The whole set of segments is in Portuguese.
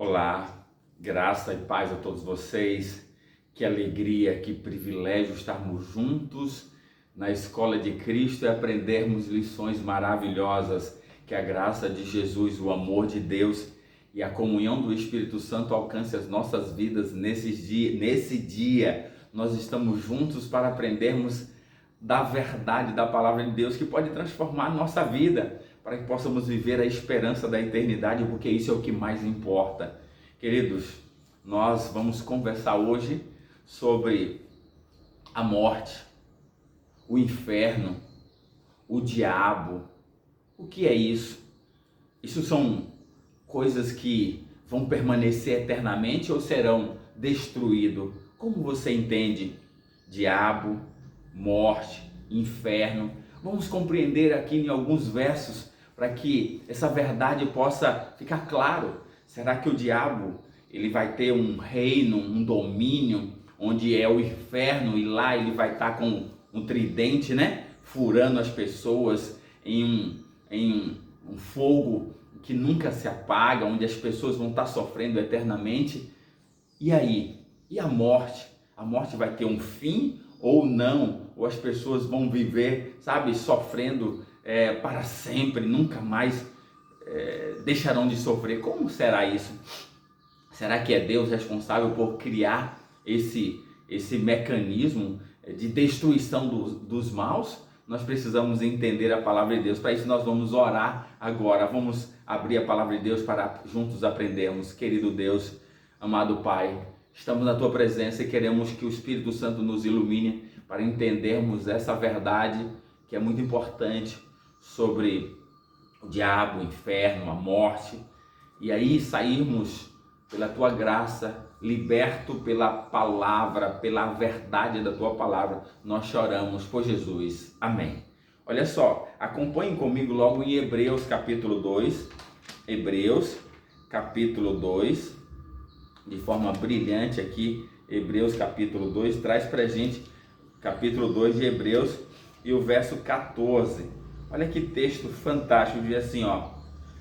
Olá, graça e paz a todos vocês. Que alegria, que privilégio estarmos juntos na Escola de Cristo e aprendermos lições maravilhosas. Que a graça de Jesus, o amor de Deus e a comunhão do Espírito Santo alcance as nossas vidas nesse dia. Nós estamos juntos para aprendermos da verdade da palavra de Deus que pode transformar a nossa vida, para que possamos viver a esperança da eternidade, porque isso é o que mais importa. Queridos, nós vamos conversar hoje sobre a morte, o inferno, o diabo. O que é isso? Isso são coisas que vão permanecer eternamente ou serão destruídos? Como você entende? Diabo, morte, inferno. Vamos compreender aqui em alguns versos para que essa verdade possa ficar claro. Será que o diabo ele vai ter um reino, um domínio, onde é o inferno, e lá ele vai estar com um tridente, né? Furando as pessoas em um fogo que nunca se apaga, onde as pessoas vão estar sofrendo eternamente? E aí? E a morte? A morte vai ter um fim ou não? Ou as pessoas vão viver, sabe, sofrendo para sempre, nunca mais deixarão de sofrer? Como será isso? Será que é Deus responsável por criar esse mecanismo de destruição dos maus? Nós precisamos entender a palavra de Deus. Para isso nós vamos orar agora. Vamos abrir a palavra de Deus para juntos aprendermos. Querido Deus, amado Pai, estamos na Tua presença e queremos que o Espírito Santo nos ilumine para entendermos essa verdade que é muito importante sobre o diabo, o inferno, a morte, e aí sairmos pela Tua graça, liberto pela palavra, pela verdade da Tua palavra. Nós choramos por Jesus. Amém. Olha só, acompanhem comigo logo em Hebreus capítulo 2, Hebreus capítulo 2, de forma brilhante aqui, Hebreus capítulo 2, traz pra gente capítulo 2 de Hebreus e o verso 14. Olha que texto fantástico, diz assim, ó: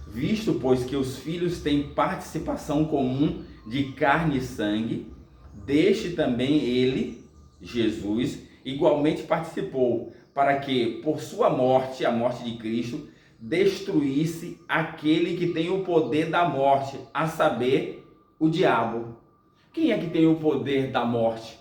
visto, pois, que os filhos têm participação comum de carne e sangue, deste também ele, Jesus, igualmente participou, para que, por sua morte, a morte de Cristo, destruísse aquele que tem o poder da morte, a saber, o diabo. Quem é que tem o poder da morte?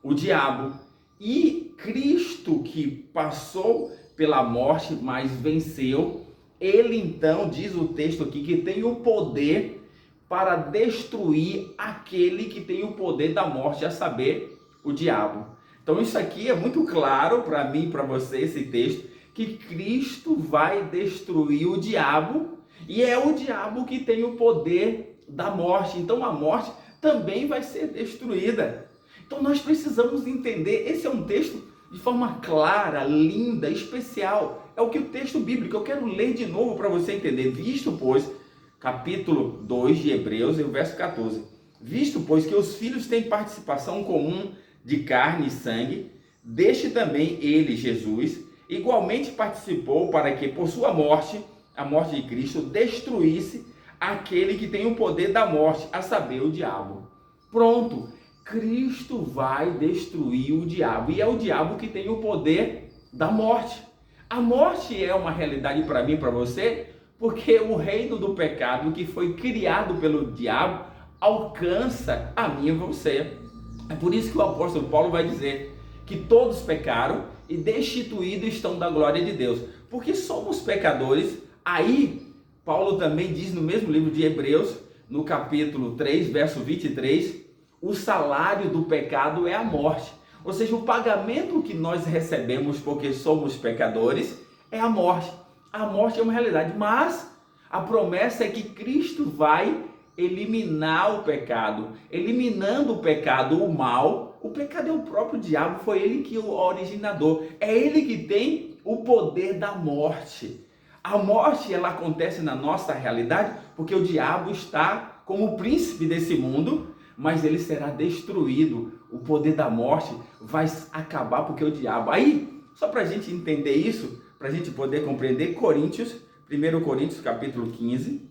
O diabo. E Cristo, que passou pela morte, mas venceu, ele então, diz o texto aqui, que tem o poder para destruir aquele que tem o poder da morte, a saber, o diabo. Então isso aqui é muito claro para mim e para você, esse texto, que Cristo vai destruir o diabo, e é o diabo que tem o poder da morte. Então a morte também vai ser destruída. Então nós precisamos entender, esse é um texto de forma clara, linda, especial. É o que o texto bíblico, eu quero ler de novo para você entender. Visto, pois, capítulo 2 de Hebreus, e o verso 14. Visto, pois, que os filhos têm participação comum de carne e sangue, deste também ele, Jesus, igualmente participou, para que, por sua morte, a morte de Cristo, destruísse aquele que tem o poder da morte, a saber, o diabo. Pronto, Cristo vai destruir o diabo, e é o diabo que tem o poder da morte. A morte é uma realidade para mim e para você, porque o reino do pecado que foi criado pelo diabo alcança a mim e você. É por isso que o apóstolo Paulo vai dizer que todos pecaram e destituídos estão da glória de Deus. Porque somos pecadores. Aí Paulo também diz no mesmo livro de Hebreus, no capítulo 3, verso 23, o salário do pecado é a morte. Ou seja, o pagamento que nós recebemos porque somos pecadores é a morte. A morte é uma realidade, mas a promessa é que Cristo vai eliminar o pecado. Eliminando o pecado, o mal. O pecado é o próprio diabo, foi ele que é o originador. É ele que tem o poder da morte. A morte, ela acontece na nossa realidade porque o diabo está como príncipe desse mundo, mas ele será destruído. O poder da morte vai acabar porque o diabo... Aí, só para a gente entender isso, para a gente poder compreender, 1 Coríntios capítulo 15,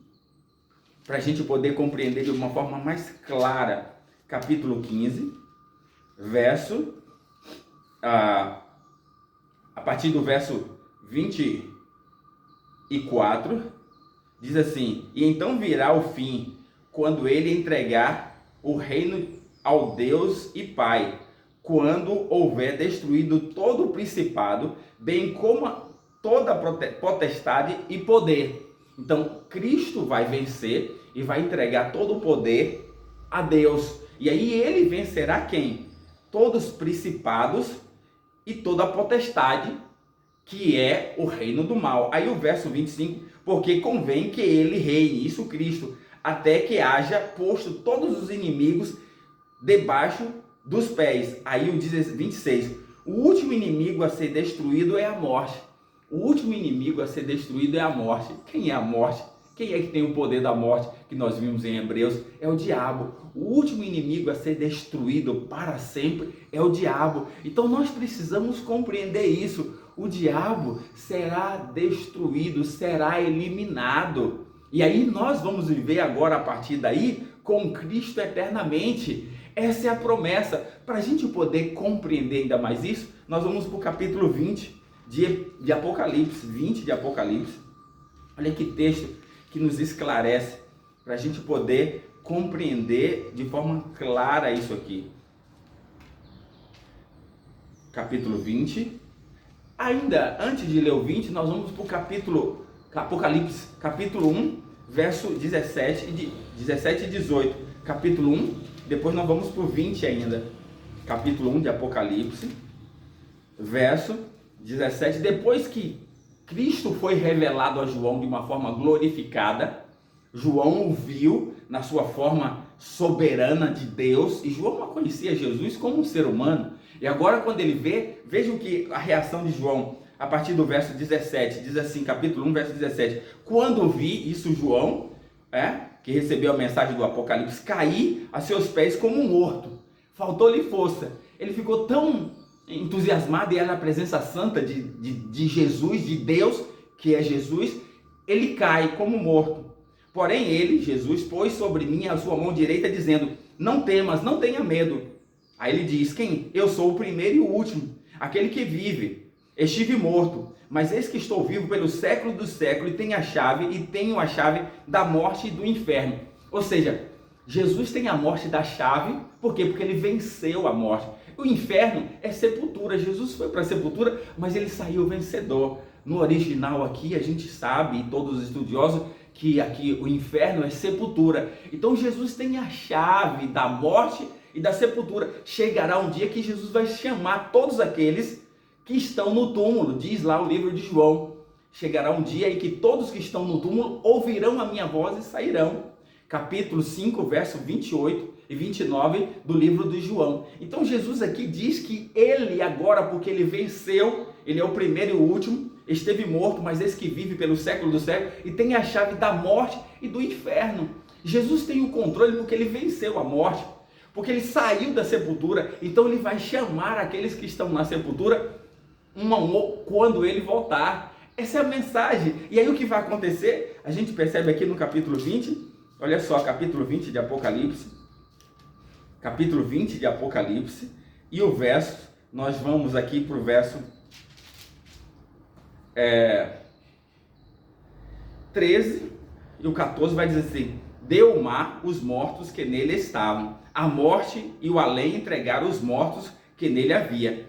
para a gente poder compreender de uma forma mais clara. Capítulo 15, verso, a partir do verso 24, diz assim: e então virá o fim, quando ele entregar o reino ao Deus e Pai, quando houver destruído todo o principado, bem como toda potestade e poder. Então, Cristo vai vencer e vai entregar todo o poder a Deus. E aí ele vencerá quem? Todos os principados e toda a potestade, que é o reino do mal. Aí o verso 25, porque convém que ele reine, isso Cristo, até que haja posto todos os inimigos debaixo dos pés. Aí o 26, o último inimigo a ser destruído é a morte. O último inimigo a ser destruído é a morte. Quem é a morte? Quem é que tem o poder da morte que nós vimos em Hebreus? É o diabo. O último inimigo a ser destruído para sempre é o diabo. Então nós precisamos compreender isso. O diabo será destruído, será eliminado. E aí nós vamos viver agora, a partir daí, com Cristo eternamente. Essa é a promessa. Para a gente poder compreender ainda mais isso, nós vamos para o capítulo 20 de Apocalipse. 20 de Apocalipse. Olha que texto que nos esclarece, para a gente poder compreender de forma clara isso aqui. Capítulo 20. Ainda antes de ler o 20, nós vamos para o capítulo Apocalipse, capítulo 1, verso 17 e 18. Capítulo 1, depois nós vamos para o 20 ainda. Capítulo 1 de Apocalipse, verso 17. Depois que Cristo foi revelado a João de uma forma glorificada, João o viu na sua forma soberana de Deus, e João não conhecia Jesus como um ser humano. E agora, quando ele vê, vejam que a reação de João, a partir do verso 17, diz assim, capítulo 1, verso 17: quando vi isso, João, que recebeu a mensagem do Apocalipse, caí a seus pés como morto, faltou-lhe força. Ele ficou tão entusiasmado e era na presença santa de Jesus, de Deus, que é Jesus, ele cai como morto. Porém ele, Jesus, pôs sobre mim a sua mão direita, dizendo: não temas, não tenha medo. Aí ele diz: quem? Eu sou o primeiro e o último, aquele que vive. Estive morto, mas eis que estou vivo pelo século dos séculos, e tenho a chave da morte e do inferno. Ou seja, Jesus tem a morte da chave. Por quê? Porque ele venceu a morte. O inferno é sepultura. Jesus foi para a sepultura, mas ele saiu vencedor. No original aqui, a gente sabe, e todos os estudiosos, que aqui o inferno é sepultura. Então Jesus tem a chave da morte e da sepultura. Chegará um dia que Jesus vai chamar todos aqueles que estão no túmulo. Diz lá o livro de João. Chegará um dia em que todos que estão no túmulo ouvirão a minha voz e sairão. Capítulo 5, verso 28 e 29 do livro de João. Então Jesus aqui diz que ele agora, porque ele venceu, ele é o primeiro e o último, esteve morto, mas esse que vive pelo século do século, e tem a chave da morte e do inferno. Jesus tem o controle porque ele venceu a morte, porque ele saiu da sepultura. Então ele vai chamar aqueles que estão na sepultura quando ele voltar. Essa é a mensagem. E aí o que vai acontecer? A gente percebe aqui no capítulo 20, olha só, capítulo 20 de Apocalipse, capítulo 20 de Apocalipse, e o verso, nós vamos aqui para o verso 13 e o 14, vai dizer assim: deu o mar os mortos que nele estavam, a morte e o além entregaram os mortos que nele havia,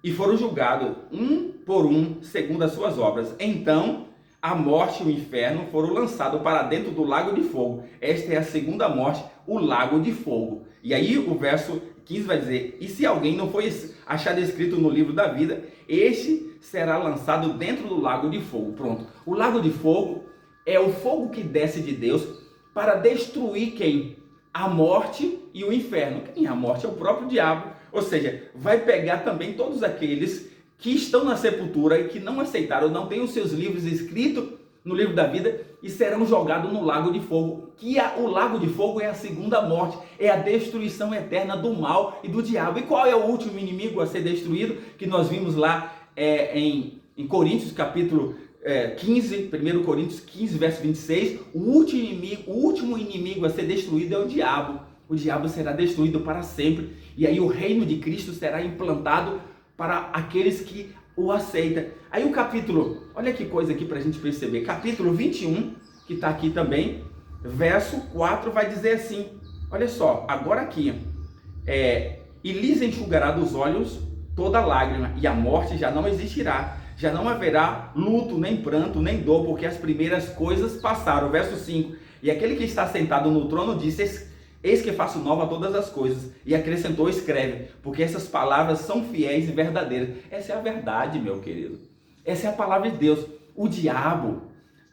e foram julgados um por um segundo as suas obras. Então a morte e o inferno foram lançados para dentro do lago de fogo. Esta é a segunda morte, o lago de fogo. E aí o verso 15 vai dizer: e se alguém não foi achado escrito no livro da vida, este será lançado dentro do lago de fogo. Pronto. O lago de fogo é o fogo que desce de Deus para destruir quem? A morte e o inferno. Quem é a morte? É o próprio diabo. Ou seja, vai pegar também todos aqueles que estão na sepultura e que não aceitaram, não têm os seus livros escritos no livro da vida, e serão jogados no lago de fogo. O lago de fogo é a segunda morte, é a destruição eterna do mal e do diabo. E qual é o último inimigo a ser destruído? Que nós vimos lá em Coríntios, capítulo 1 Coríntios 15, verso 26, o último inimigo a ser destruído é o diabo. O diabo será destruído para sempre. E aí o reino de Cristo será implantado para aqueles que o aceitam. Aí o capítulo, olha que coisa aqui para a gente perceber. Capítulo 21, que está aqui também, verso 4, vai dizer assim. Olha só, agora aqui. E lhes enxugará dos olhos toda lágrima, e a morte já não existirá. Já não haverá luto, nem pranto, nem dor, porque as primeiras coisas passaram. Verso 5. E aquele que está sentado no trono disse: eis que faço nova todas as coisas. E acrescentou: escreve, porque essas palavras são fiéis e verdadeiras. Essa é a verdade, meu querido. Essa é a palavra de Deus. O diabo,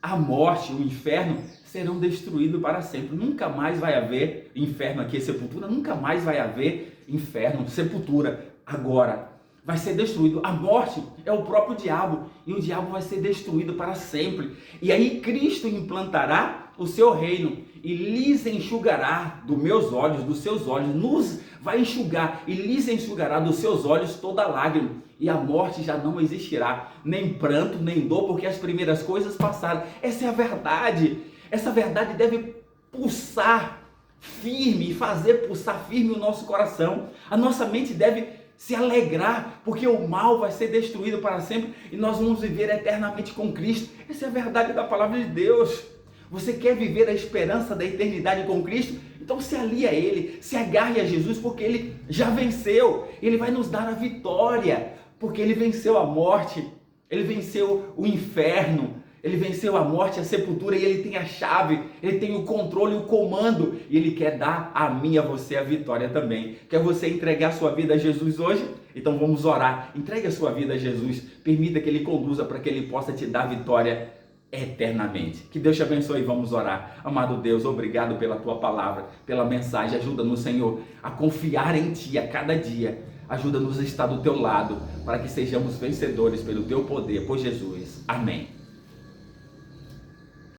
a morte, o inferno serão destruídos para sempre. Nunca mais vai haver inferno aqui, sepultura. Nunca mais vai haver inferno, sepultura. Agora vai ser destruído. A morte é o próprio diabo, e o diabo vai ser destruído para sempre. E aí Cristo implantará o seu reino e lhes enxugará dos meus olhos, dos seus olhos, nos vai enxugar e lhes enxugará dos seus olhos toda lágrima, e a morte já não existirá, nem pranto, nem dor, porque as primeiras coisas passaram. Essa é a verdade. Essa verdade deve pulsar firme, fazer pulsar firme o nosso coração. A nossa mente deve se alegrar, porque o mal vai ser destruído para sempre e nós vamos viver eternamente com Cristo. Essa é a verdade da palavra de Deus. Você quer viver a esperança da eternidade com Cristo? Então se alie a Ele, se agarre a Jesus, porque Ele já venceu. Ele vai nos dar a vitória, porque Ele venceu a morte, Ele venceu o inferno, Ele venceu a morte, a sepultura, e Ele tem a chave, Ele tem o controle, o comando, e Ele quer dar a mim e a você a vitória também. Quer você entregar a sua vida a Jesus hoje? Então vamos orar. Entregue a sua vida a Jesus, permita que Ele conduza para que Ele possa te dar vitória eternamente. Que Deus te abençoe. Vamos orar. Amado Deus, obrigado pela Tua palavra, pela mensagem. Ajuda-nos, Senhor, a confiar em Ti a cada dia. Ajuda-nos a estar do Teu lado, para que sejamos vencedores pelo Teu poder, por Jesus. Amém.